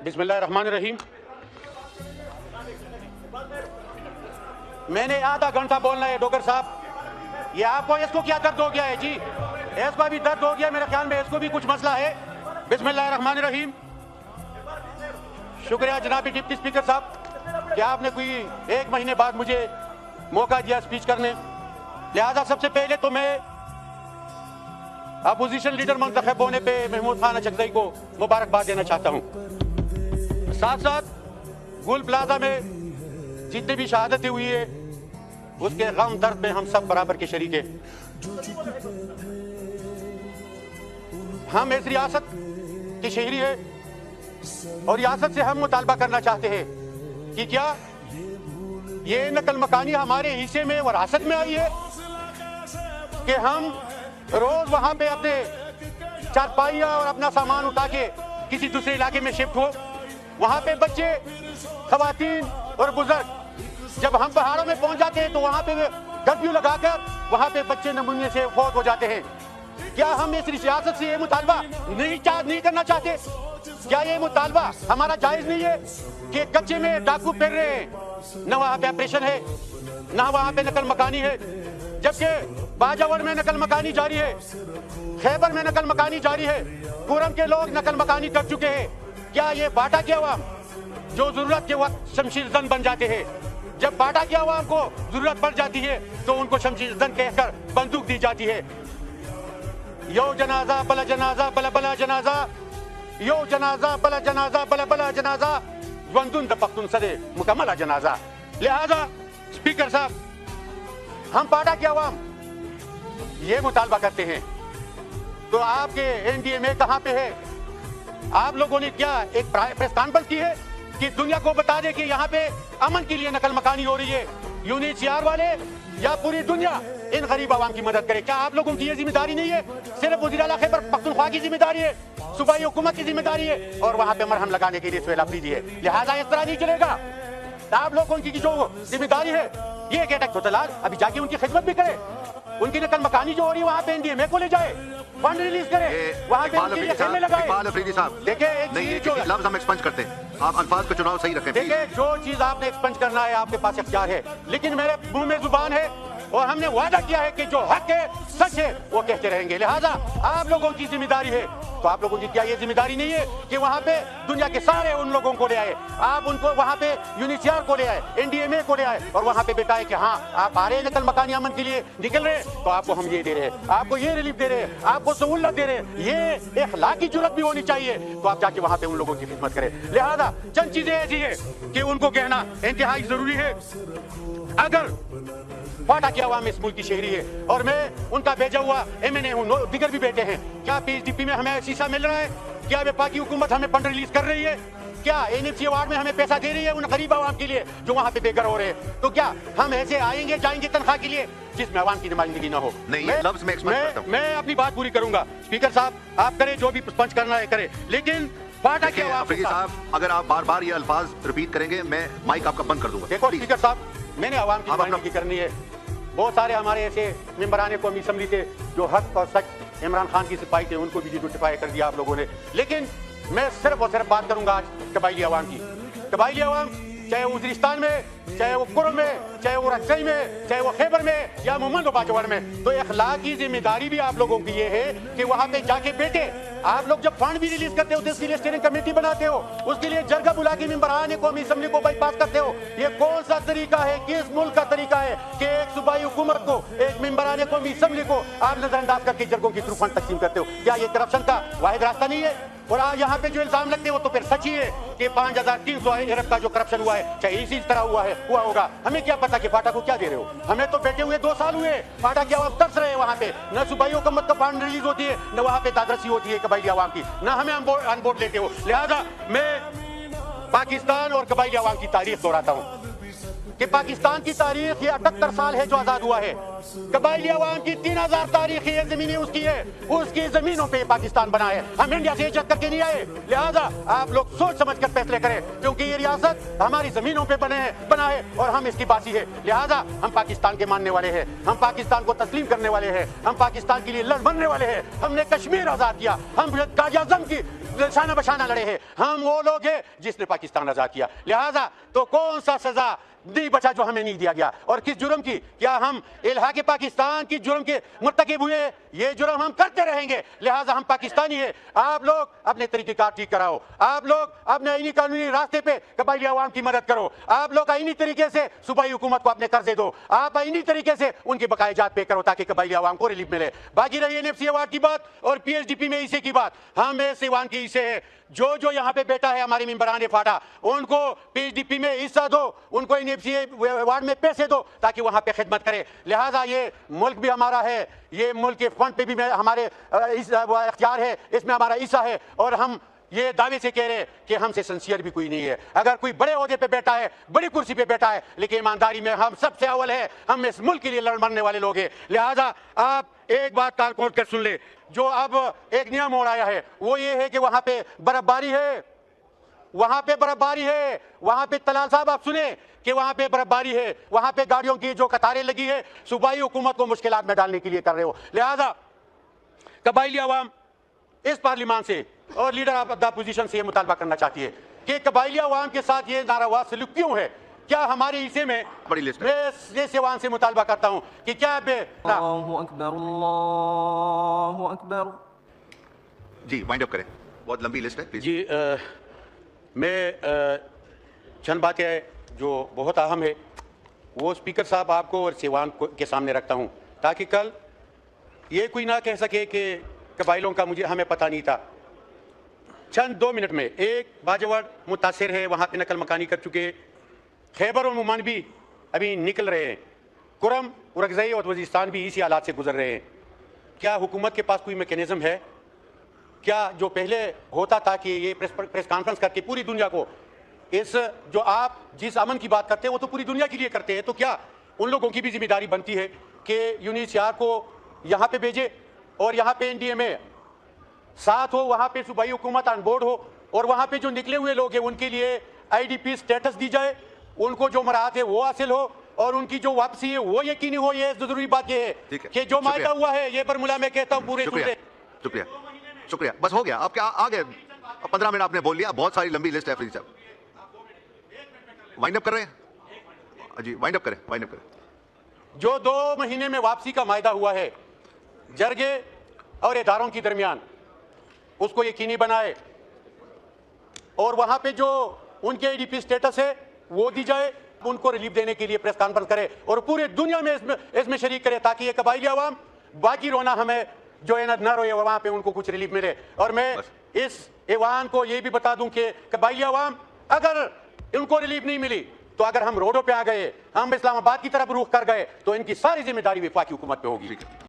बिस्मिल्लाहिर्रहमानिर्रहीम। मैंने आधा घंटा बोलना है डॉक्टर साहब। ये आपको इसको क्या दर्द हो गया है जी? इसको भी दर्द हो गया, मेरे ख्याल में इसको भी कुछ मसला है। बिस्मिल्लाहिर्रहमानिर्रहीम। शुक्रिया जनाब डिप्टी स्पीकर साहब कि आपने कोई 1 महीने बाद मुझे मौका दिया स्पीच करने। लिहाजा सबसे पहले तो मैं अपोजिशन लीडर मुंतखब होने पे महमूद खान अचकज़ई को मुबारकबाद देना चाहता हूँ। साथ साथ गुल प्लाजा में जितनी भी शहादतें हुई है उसके गम दर्द में हम सब बराबर के शरीक हैं। हम इस रियासत के शहरी है और रियासत से हम मुतालबा करना चाहते हैं कि क्या ये नकल मकानी हमारे हिस्से में वरासत में आई है कि हम रोज वहां पे अपने चारपाइयां और अपना सामान उठा के किसी दूसरे इलाके में शिफ्ट हो। वहां पे बच्चे, खवातीन और बुजुर्ग जब हम पहाड़ों में पहुंच जाते हैं तो वहां पे कर्फ्यू लगाकर वहां पे बच्चे नमूने से फौत हो जाते हैं। क्या हम इस रियासत से ये मुतालबा नहीं करना चाहते? क्या ये मुतालबा हमारा जायज नहीं है कि कच्चे में डाकू फिर रहे हैं, न वहां पे ऑपरेशन है न वहां पे नकल मकानी है, जबकि बाजावर में नकल मकानी जारी है, खैबर में नकल मकानी जारी है, कुरम के लोग नकल मकानी कर चुके हैं। क्या ये बाटा के अवाम जो जरूरत के वक्त शमशीर जन बन जाते हैं, जब बाटा के अवाम को जरूरत पड़ जाती है तो उनको शमशीर जन कहकर बंदूक दी जाती है। यो जनाजा बला जनाजा बला बला जनाजा, यो जनाजा बला जनाजा बला बला जनाजा, वंदुन द पख्तून सदे मुकम्मल जनाजा। लिहाजा स्पीकर साहब, हम बाटा के अवाम ये मुतालबा करते हैं तो आपके एनडीए में कहां पे है? आप लोगों ने क्या एक प्रेस कॉन्फ्रेंस की है कि दुनिया को बता दे कि यहाँ पे अमन के लिए नकल मकानी हो रही है? यूनिसीआर वाले या पूरी दुनिया इन गरीब आवाम की मदद करे? क्या आप लोगों की ये जिम्मेदारी नहीं है? सिर्फ वज़ीर आला खैबर पख्तूनख्वा की जिम्मेदारी है, सूबाई हुकूमत की जिम्मेदारी है और वहां पे मरहम लगाने के लिए सुहेला फ्रीदी है। लिहाजा इस तरह नहीं चलेगा। आप लोगों की जो जिम्मेदारी है ये कहता अभी जाके उनकी खिदमत भी करे, उनकी नकल मकानी जो हो रही है वहाँ पे एनडीएमए को ले जाए, फंड रिलीज करे, वहाँ पे उनके लिए खेलने लगाए। देखिए एक चीज जो लफ्ज़ हम एक्सपंज करते हैं, आप अल्फाज का चुनाव सही रखें। देखिए जो चीज आपने एक्सपंज करना है आपके पास इख्तियार है, लेकिन मेरे मुंह में जुबान है और हमने वादा किया है कि जो हक है सच है वो कहते रहेंगे। लिहाजा आप लोगों की जिम्मेदारी है तो आप लोगों की क्या ये जिम्मेदारी नहीं है कि वहाँ पे दुनिया के सारे उन लोगों को ले आए, आप उनको वहाँ पे यूनिसीआर को ले आए, एनडीएमए को ले आए और वहाँ पे बताए कि हाँ आप आ रहे हैं नकल मकानी अमन के लिए निकल रहे तो आपको हम ये दे रहे हैं, आपको ये रिलीफ दे रहे हैं, आपको सहूलत दे रहे हैं। ये इखलाकी जुर्रत भी होनी चाहिए तो आप जाके वहाँ पे उन लोगों की खिदमत करें। लिहाजा चंद चीजें ऐसी है कि उनको कहना इंतहाई जरूरी है। अगर बाटा की आवाम इस मुल्क की शहरी है और मैं उनका भेजा हुआ एमएनए हूँ, दिगर भी बेटे हैं, क्या पीएचडीपी में हमें शीशा मिल रहा है? क्या वफाकी हुकूमत हमें फंड रिलीज कर रही है? क्या एनएफसी अवार्ड में हमें पैसा दे रही है उन गरीब आवाम के लिए जो वहाँ पे बेघर हो रहे हैं? तो क्या हम ऐसे आएंगे जाएंगे तनख्वाह के लिए जिसमें आवाम की नुमाइंदगी ना हो? नहीं, मैं अपनी बात पूरी करूंगा। स्पीकर साहब आप करें जो भी पंच करना है करें, लेकिन बाटा के अफरीदी साहब अगर आप बार बार ये अल्फाज रिपीट करेंगे मैं माइक आपका बंद कर दूंगा। देखो स्पीकर साहब, मैंने आवाम की नुमाइंदगी करनी है। बहुत सारे हमारे ऐसे मेंबरान कौमी असम्बली थे जो हक और सच इमरान खान की सिपाही थे, उनको भी डिनोटिफाई कर दिया आप लोगों ने। लेकिन मैं सिर्फ और सिर्फ बात करूंगा आज कबायली आवाम की। कबायली आवाम चाहे वो वज़ीरिस्तान में, चाहे वो कुर्म में, चाहे वो रक्सई में, चाहे वो खैबर में या मोहम्मद बाजवर में, तो इखलाकी जिम्मेदारी भी आप लोगों की ये है कि वहाँ पे जाके बैठे। आप लोग जब फंड भी रिलीज करते हो तो इसके लिए स्टीयरिंग कमेटी बनाते हो, उसके लिए जरगा बुला के मेंबरान कौमी असम्बली को बाईपास करते हो। ये कौन सा तरीका है, किस मुल्क का तरीका है कि एक सूबाई हुकूमत को, एक मेंबरान कौमी असम्बली को आप नजरअंदाज करके जरगों के थ्रू फंड तकसीम करते हो? क्या ये करप्शन का वाहिद रास्ता नहीं है? और यहाँ पे जो इल्जाम लगते हैं वो तो फिर सच ही है कि 5300 अरब का जो करप्शन हुआ है चाहे इसी तरह हुआ होगा। हमें क्या पता कि बाटा को क्या दे रहे हो? हमें तो बैठे हुए 2 साल हुए, बाटा की आवाम तरस रहे हैं वहाँ पे। न सूबाई हुकूमत का फंड रिलीज होती है, न वहाँ पे दादरसी होती है कबायली आवाम की, न हमें ऑन बोर्ड लेते हो। लिहाजा मैं पाकिस्तान और कबायली आवाम की तारीख दोहराता हूँ कि पाकिस्तान की तारीख ये 78 साल है जो आजाद हुआ है। कबायली आवाम की 3000 तारीख है, जमीनें उसकी है, उसकी जमीनों पे पाकिस्तान बना है। हम इंडिया से इजाद करके नहीं आए। लिहाजा आप लोग सोच समझ कर फैसले करें क्योंकि ये रियासत हमारी जमीनों पे बना है और हम इसकी बासी है। लिहाजा हम पाकिस्तान के मानने वाले हैं, हम पाकिस्तान को तस्लीम करने वाले हैं, हम पाकिस्तान के लिए लड़ मरने वाले हैं। हमने कश्मीर आजाद किया, हम कायद-ए-आज़म की शाना बशाना लड़े हैं। हम वो लोग हैं जिसने पाकिस्तान आजाद किया। लिहाजा तो कौन सा सजा नहीं बचा जो हमें नहीं दिया गया, और किस जुर्म की? क्या हम इल्हाक़ पाकिस्तान की जुर्म के मुर्तकिब हुए? ये जुर्म हम करते रहेंगे। लिहाजा हम पाकिस्तानी हैं। आप लोग अपने तरीक़ेकार ठीक कराओ, आप लोग अपने आईनी कानूनी रास्ते पे कबायली अवाम की मदद करो, आप लोग आईनी तरीके से सूबाई हुकूमत को अपने कर्जे दो, आप आईनी तरीके से उनके बकायाजात पे करो ताकि कबायली अवाम को रिलीफ मिले। बाकी रही NFC अवार्ड की बात और PSDP में हिस्से की बात, हम इस ईवान के हिस्से है। जो यहाँ पे बैठा है हमारे मेंबरान फाटा, उनको PSDP में हिस्सा दो, उनको NFC अवार्ड में पैसे दो ताकि वहाँ पे खिदमत करे। लिहाजा ये मुल्क भी हमारा है, ये मुल्क के फंड पे भी हमारे इख्तियार है, इसमें हमारा हिस्सा है, और हम ये दावे से कह रहे हैं कि हमसे सिंसियर भी कोई नहीं है। अगर कोई बड़े ओहदे पे बैठा है, बड़ी कुर्सी पे बैठा है, लेकिन ईमानदारी में हम सबसे अव्वल है, हम इस मुल्क के लिए लड़ मरने वाले लोग हैं। लिहाजा आप एक बात कान खोल कर सुन ले, जो अब एक नया मोड़ आया है वो ये है कि वहां पे बर्फबारी है, वहां पे बर्फबारी है, वहां पे तलाल साहब आप सुने कि वहां पे बर्फबारी है, वहां पे गाड़ियों की जो कतारें लगी है, सूबाई हुकूमत को मुश्किलात में डालने के लिए कर रहे हो। लिहाजा कबायली अवाम इस पार्लियामान से और लीडर ऑफ द अपोजिशन से ये मुतालबा करना चाहती है कि कबायली अवाम के साथ ये नारावा सलूक क्यों है। क्या हमारे हिस्से में बड़ी लिस्ट मैं ये सेवान से मुतालबा करता हूँ कि क्या अल्लाहु अकबर। जी वाइंड अप करें, बहुत लंबी लिस्ट है प्लीज। जी मैं चंद बातें जो बहुत अहम है वो स्पीकर साहब आपको और सेवान के सामने रखता हूँ, ताकि कल ये कोई ना कह सके कि कबाइलों का हमें पता नहीं था। चंद 2 मिनट में एक बाजवाड़ मुतासिर है, वहाँ पे नकल मकानी कर चुके, खैबर और मुमान भी अभी निकल रहे हैं, कुरम, उरगज़ई और वज़ीरिस्तान भी इसी हालात से गुजर रहे हैं। क्या हुकूमत के पास कोई मैकेनिज़्म है? क्या जो पहले होता था कि ये प्रेस कॉन्फ्रेंस करके पूरी दुनिया को इस जो आप जिस अमन की बात करते हैं वो तो पूरी दुनिया के लिए करते हैं, तो क्या उन लोगों की भी जिम्मेदारी बनती है कि UNHCR को यहाँ पे भेजे और यहाँ पे NDA में साथ हो, वहाँ पे सूबाई हुकूमत ऑन बोर्ड हो, और वहाँ पे जो निकले हुए लोग हैं उनके लिए IDP स्टेटस दी जाए, उनको जो मराहत है वो हासिल हो और उनकी जो वापसी है वो यकीनी हो। ये जरूरी बात ये है कि जो मायदा हुआ है ये बरमुला में कहता हूँ पूरे शुक्रिया शुक्रिया, बस हो गया, आप क्या आ गए, 15 मिनट आपने बोल लिया, बहुत सारी लंबी लिस्ट है। फ्री साहब वाइंड अप कर रहे हैं जी, वाइंड अप करें। जो 2 महीने में वापसी का मायदा हुआ है जरगे और इदारों के दरमियान, उसको यकीनी बनाए और वहां पे जो उनके IDP स्टेटस है वो दी जाए, उनको रिलीफ देने के लिए प्रेस कॉन्फ्रेंस करे और पूरे दुनिया में इसमें शरीक करे ताकि ये कबायली अवाम बाकी रोना हमें जो है ना रोए, वहां पे उनको कुछ रिलीफ मिले। और मैं इस ऐवान को ये भी बता दूं कि कबायली अवाम अगर उनको रिलीफ नहीं मिली तो अगर हम रोडों पे आ गए, हम इस्लामाबाद की तरफ रुख कर गए, तो इनकी सारी जिम्मेदारी वफाकी हुकूमत पे होगी।